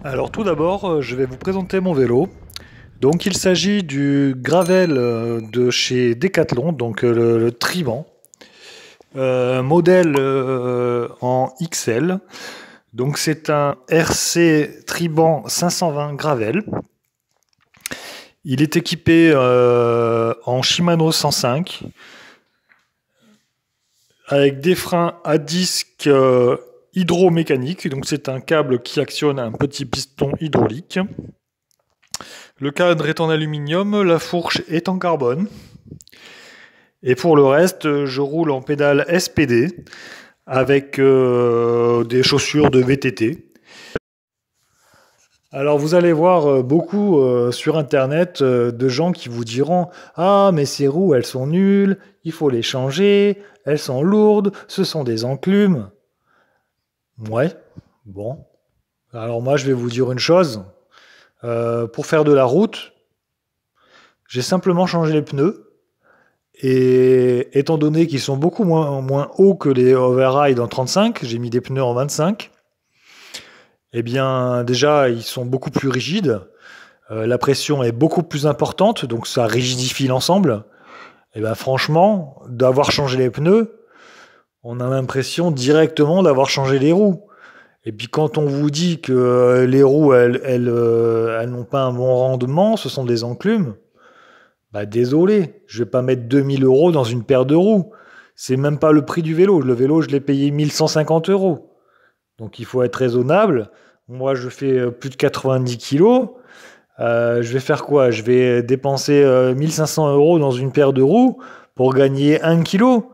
Alors tout d'abord, je vais vous présenter mon vélo. Donc il s'agit du Gravel de chez Decathlon, donc le Triban, modèle en XL. Donc c'est un RC Triban 520 Gravel. Il est équipé en Shimano 105 avec des freins à disque hydromécanique, donc c'est un câble qui actionne un petit piston hydraulique. Le cadre est en aluminium, la fourche est en carbone. Et pour le reste, je roule en pédale SPD avec des chaussures de VTT. Alors vous allez voir beaucoup sur internet de gens qui vous diront: «Ah mais ces roues elles sont nulles, il faut les changer, elles sont lourdes, ce sont des enclumes.» Ouais, bon. Alors moi je vais vous dire une chose. Pour faire de la route, j'ai simplement changé les pneus. Et étant donné qu'ils sont beaucoup moins hauts que les Override en 35, j'ai mis des pneus en 25. Eh bien, déjà, ils sont beaucoup plus rigides. La pression est beaucoup plus importante, donc ça rigidifie l'ensemble. Et bien, franchement, d'avoir changé les pneus, on a l'impression directement d'avoir changé les roues. Et puis quand on vous dit que les roues, elles n'ont pas un bon rendement, ce sont des enclumes, bah désolé, je vais pas mettre 2 000 € dans une paire de roues. C'est même pas le prix du vélo. Le vélo, je l'ai payé 1 150 €. Donc il faut être raisonnable. Moi, je fais plus de 90 kilos. Je vais faire quoi? Je vais dépenser 1 500 € dans une paire de roues pour gagner 1 kilo.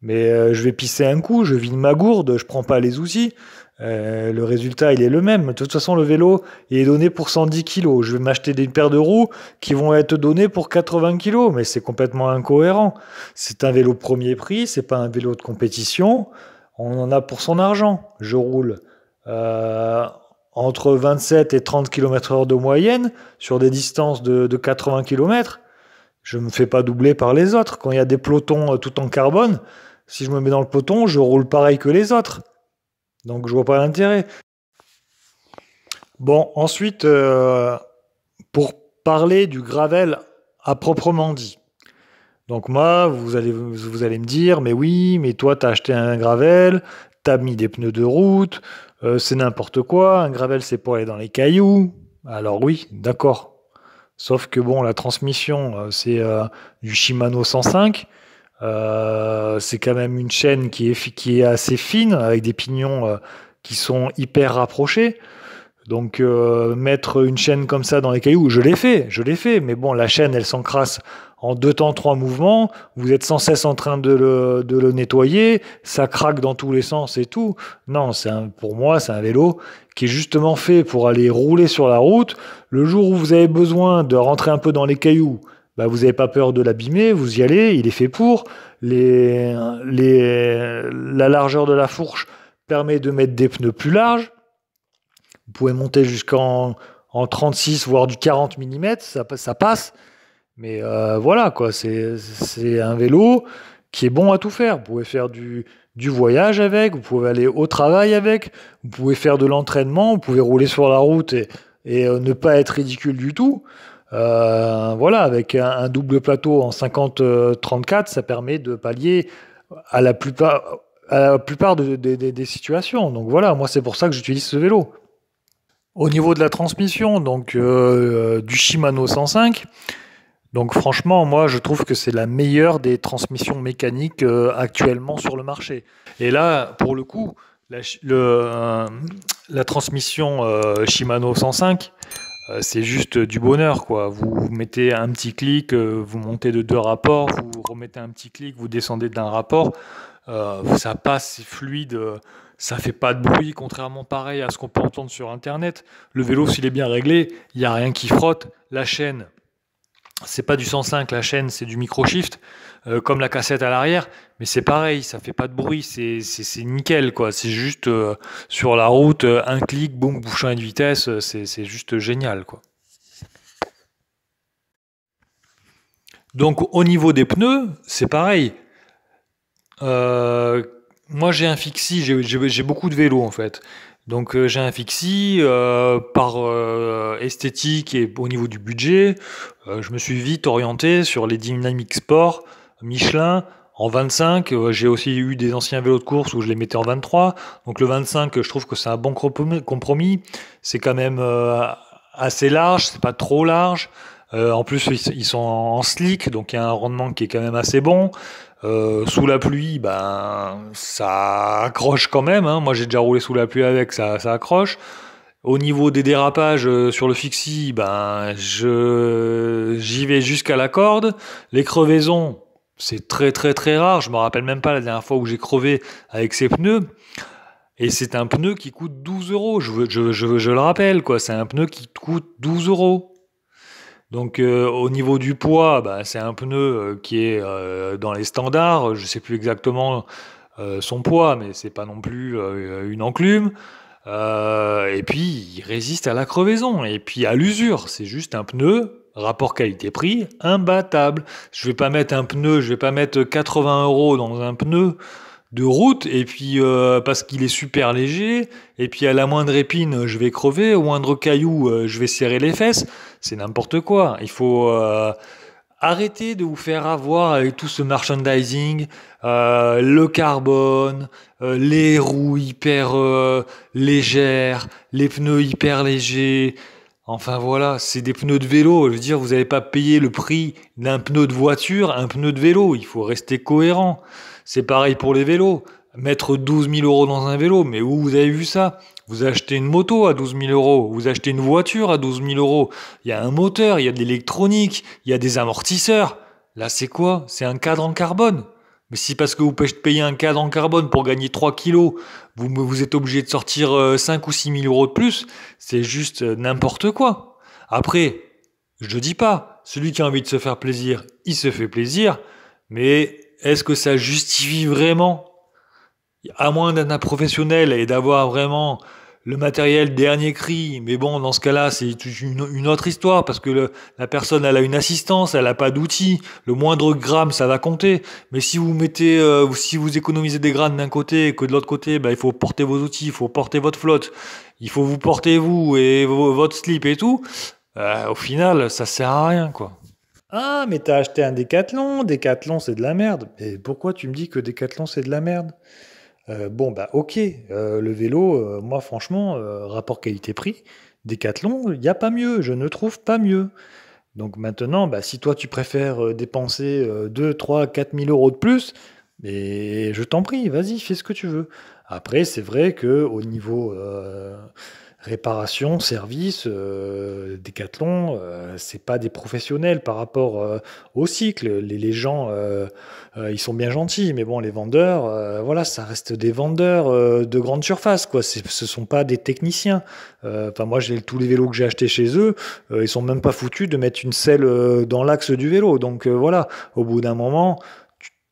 Mais je vais pisser un coup, je vide ma gourde, je prends pas les outils. Le résultat, il est le même. De toute façon, le vélo, il est donné pour 110 kilos. Je vais m'acheter des paires de roues qui vont être données pour 80 kilos. Mais c'est complètement incohérent. C'est un vélo premier prix, c'est pas un vélo de compétition. On en a pour son argent. Je roule euh, entre 27 et 30 km/h de moyenne sur des distances de 80 km. Je me fais pas doubler par les autres. Quand il y a des pelotons tout en carbone, si je me mets dans le peloton, je roule pareil que les autres. Donc je vois pas l'intérêt. Bon, ensuite, pour parler du gravel à proprement dit. Donc moi, vous allez me dire: «Mais oui, mais toi, t'as acheté un gravel, t'as mis des pneus de route, c'est n'importe quoi, un gravel, c'est pour aller dans les cailloux.» Alors oui, d'accord. Sauf que bon, la transmission, c'est du Shimano 105. C'est quand même une chaîne qui est assez fine, avec des pignons qui sont hyper rapprochés. Donc mettre une chaîne comme ça dans les cailloux, je l'ai fait, mais bon, la chaîne, elle s'encrasse en 2 temps, 3 mouvements, vous êtes sans cesse en train de le nettoyer, ça craque dans tous les sens et tout. Non, pour moi, c'est un vélo qui est justement fait pour aller rouler sur la route. Le jour où vous avez besoin de rentrer un peu dans les cailloux, bah, vous n'avez pas peur de l'abîmer, vous y allez, il est fait pour. La largeur de la fourche permet de mettre des pneus plus larges. Vous pouvez monter jusqu'en 36, voire du 40 mm, ça passe. Mais voilà, quoi, c'est un vélo qui est bon à tout faire. Vous pouvez faire du voyage avec, vous pouvez aller au travail avec, vous pouvez faire de l'entraînement, vous pouvez rouler sur la route et ne pas être ridicule du tout. Voilà, avec un double plateau en 50-34, ça permet de pallier à la plupart des situations. Donc voilà, moi c'est pour ça que j'utilise ce vélo. Au niveau de la transmission, donc du Shimano 105, donc franchement, moi je trouve que c'est la meilleure des transmissions mécaniques actuellement sur le marché. Et là, pour le coup, la transmission Shimano 105, c'est juste du bonheur, quoi. Vous mettez un petit clic, vous montez de 2 rapports, vous remettez un petit clic, vous descendez d'un rapport. Ça passe, c'est fluide, ça fait pas de bruit, contrairement pareil à ce qu'on peut entendre sur Internet. Le vélo, s'il est bien réglé, il n'y a rien qui frotte. La chaîne, c'est pas du 105, la chaîne, c'est du micro-shift, comme la cassette à l'arrière, mais c'est pareil, ça fait pas de bruit, c'est nickel, quoi. C'est juste sur la route, un clic, boum, vous changez de vitesse, c'est juste génial, quoi. Donc au niveau des pneus, c'est pareil. Euh, Moi j'ai un fixie, j'ai beaucoup de vélos en fait. Donc j'ai un fixie, par esthétique et au niveau du budget, je me suis vite orienté sur les Dynamic Sport Michelin en 25. J'ai aussi eu des anciens vélos de course où je les mettais en 23. Donc le 25, je trouve que c'est un bon compromis. C'est quand même assez large, c'est pas trop large. En plus, ils sont en slick, donc il y a un rendement qui est quand même assez bon. Sous la pluie, ben ça accroche quand même, hein. Moi j'ai déjà roulé sous la pluie avec, ça accroche. Au niveau des dérapages sur le fixie, ben j'y vais jusqu'à la corde. Les crevaisons, c'est très très très rare. Je me rappelle même pas la dernière fois où j'ai crevé avec ces pneus. Et c'est un pneu qui coûte 12 euros. Je le rappelle, quoi. C'est un pneu qui coûte 12 euros. Donc au niveau du poids, bah, c'est un pneu qui est dans les standards. Je sais plus exactement son poids, mais c'est pas non plus une enclume. Et puis il résiste à la crevaison et puis à l'usure. C'est juste un pneu. Rapport qualité-prix, imbattable. Je vais pas mettre 80 euros dans un pneu de route et puis parce qu'il est super léger et puis à la moindre épine je vais crever, au moindre caillou je vais serrer les fesses, c'est n'importe quoi. Il faut arrêter de vous faire avoir avec tout ce merchandising, le carbone, les roues hyper légères, les pneus hyper légers. Enfin voilà, c'est des pneus de vélo. Je veux dire, vous n'allez pas payer le prix d'un pneu de voiture, un pneu de vélo. Il faut rester cohérent. C'est pareil pour les vélos. Mettre 12 000 euros dans un vélo, mais où vous avez vu ça? Vous achetez une moto à 12 000 euros, vous achetez une voiture à 12 000 euros. Il y a un moteur, il y a de l'électronique, il y a des amortisseurs. Là, c'est quoi? C'est un cadre en carbone. Mais si parce que vous payez un cadre en carbone pour gagner 3 kilos, vous êtes obligé de sortir 5 ou 6 000 euros de plus, c'est juste n'importe quoi. Après, je dis pas, celui qui a envie de se faire plaisir, il se fait plaisir, mais est-ce que ça justifie vraiment, à moins d'être un professionnel et d'avoir vraiment le matériel dernier cri, mais bon, dans ce cas-là, c'est une autre histoire, parce que la personne, elle a une assistance, elle n'a pas d'outils, le moindre gramme, ça va compter. Mais si vous mettez, si vous économisez des grammes d'un côté et que de l'autre côté, ben, il faut porter vos outils, il faut porter votre flotte, il faut vous porter vous et votre slip et tout, au final, ça sert à rien, quoi. Ah, mais t'as acheté un Décathlon, Décathlon c'est de la merde. Et pourquoi tu me dis que Décathlon c'est de la merde? Bon, bah ok, le vélo, moi franchement, rapport qualité-prix, Décathlon, il n'y a pas mieux, je ne trouve pas mieux. Donc maintenant, bah, si toi tu préfères dépenser 2, 3, 4 000 euros de plus, mais je t'en prie, vas-y, fais ce que tu veux. Après, c'est vrai que au niveau réparation, service, Decathlon, c'est pas des professionnels par rapport au cycle. Les gens, ils sont bien gentils, mais bon, les vendeurs, voilà, ça reste des vendeurs de grande surface, quoi. Ce sont pas des techniciens. Enfin, moi, j'ai tous les vélos que j'ai achetés chez eux, ils sont même pas foutus de mettre une selle dans l'axe du vélo. Donc voilà, au bout d'un moment,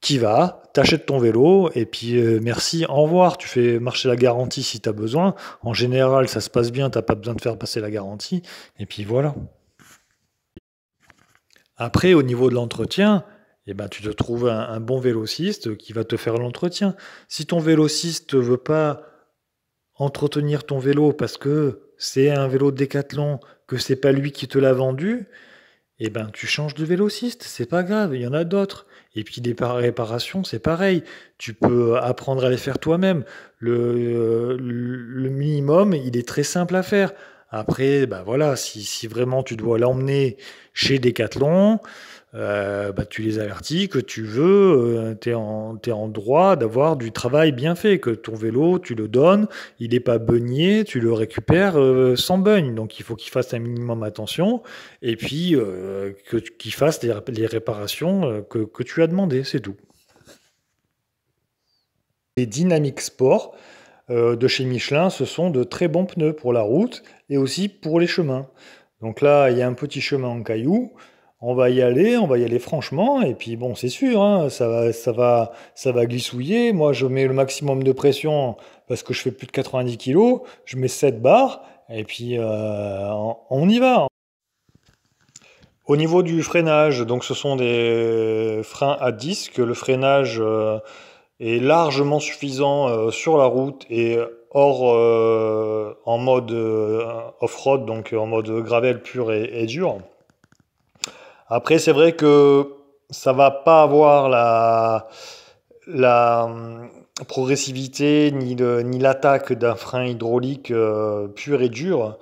tu y vas, t'achètes ton vélo, et puis merci, au revoir. Tu fais marcher la garantie si tu as besoin. En général, ça se passe bien, t'as pas besoin de faire passer la garantie, et puis voilà. Après, au niveau de l'entretien, eh ben, tu te trouves un bon vélociste qui va te faire l'entretien. Si ton vélociste ne veut pas entretenir ton vélo parce que c'est un vélo de Décathlon, que c'est pas lui qui te l'a vendu, eh ben, tu changes de vélociste, c'est pas grave, il y en a d'autres. Et puis les réparations, c'est pareil. Tu peux apprendre à les faire toi-même. Le minimum, il est très simple à faire. Après, bah voilà, si vraiment tu dois l'emmener chez Decathlon, bah, tu les avertis que tu veux, t'es en droit d'avoir du travail bien fait, que ton vélo, tu le donnes, il n'est pas beugné, tu le récupères sans beugne. Donc il faut qu'il fasse un minimum attention et puis qu'il fasse les réparations que tu as demandé, c'est tout. Les Dynamic Sport de chez Michelin, ce sont de très bons pneus pour la route et aussi pour les chemins. Donc là, il y a un petit chemin en cailloux. On va y aller franchement, et puis bon, c'est sûr, hein, ça va glissouiller. Moi, je mets le maximum de pression parce que je fais plus de 90 kilos. Je mets 7 barres, et puis on y va. Au niveau du freinage, donc ce sont des freins à disque. Le freinage est largement suffisant sur la route et en mode off-road, donc en mode gravel pur et dur. Après, c'est vrai que ça va pas avoir la progressivité ni l'attaque d'un frein hydraulique pur et dur,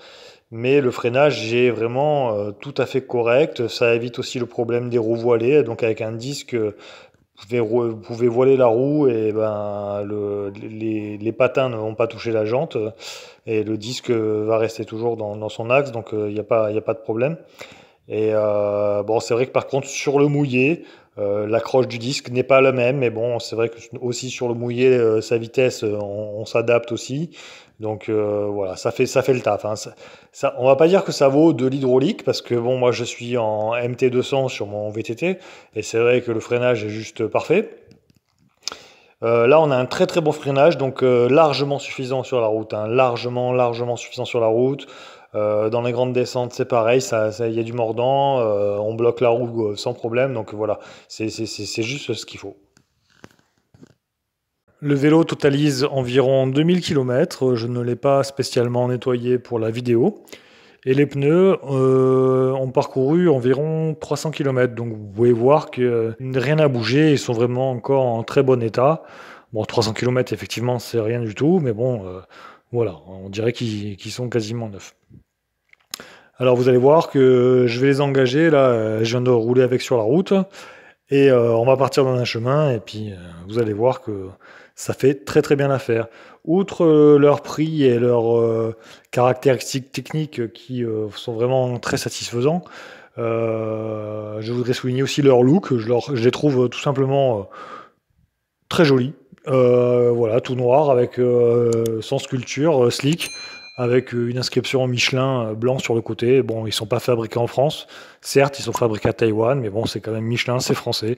mais le freinage est vraiment tout à fait correct. Ça évite aussi le problème des roues voilées. Donc avec un disque, vous pouvez voiler la roue et ben, les patins ne vont pas toucher la jante et le disque va rester toujours dans son axe, donc il y a pas de problème. Et bon, c'est vrai que par contre, sur le mouillé, l'accroche du disque n'est pas la même, mais bon, c'est vrai que aussi sur le mouillé, sa vitesse, on s'adapte aussi. Donc voilà, ça fait le taf, hein. On va pas dire que ça vaut de l'hydraulique, parce que bon, moi je suis en MT200 sur mon VTT, et c'est vrai que le freinage est juste parfait. Là, on a un très très bon freinage, donc largement suffisant sur la route, hein, largement suffisant sur la route. Dans les grandes descentes, c'est pareil, il y a du mordant, on bloque la roue sans problème, donc voilà, c'est juste ce qu'il faut. Le vélo totalise environ 2000 km, je ne l'ai pas spécialement nettoyé pour la vidéo. Et les pneus ont parcouru environ 300 km, donc vous pouvez voir que rien n'a bougé, ils sont vraiment encore en très bon état. Bon, 300 km, effectivement, c'est rien du tout, mais bon, voilà, on dirait qu'ils sont quasiment neufs. Alors vous allez voir que je vais les engager, là, je viens de rouler avec sur la route, et on va partir dans un chemin, et puis vous allez voir que ça fait très très bien l'affaire. Outre leur prix et leurs caractéristiques techniques qui sont vraiment très satisfaisants, je voudrais souligner aussi leur look. Je les trouve tout simplement très jolis. Voilà, tout noir avec sans sculpture, slick, avec une inscription Michelin blanc sur le côté. Bon, ils sont pas fabriqués en France. Certes, ils sont fabriqués à Taïwan, mais bon, c'est quand même Michelin, c'est français.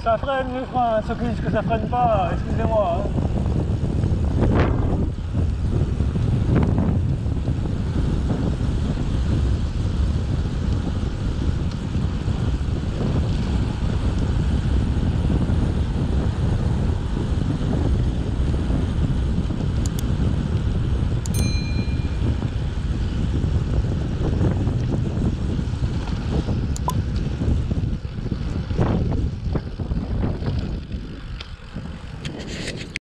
Ça freine les freins, ceux qui disent que ça freine pas, excusez-moi. Hein.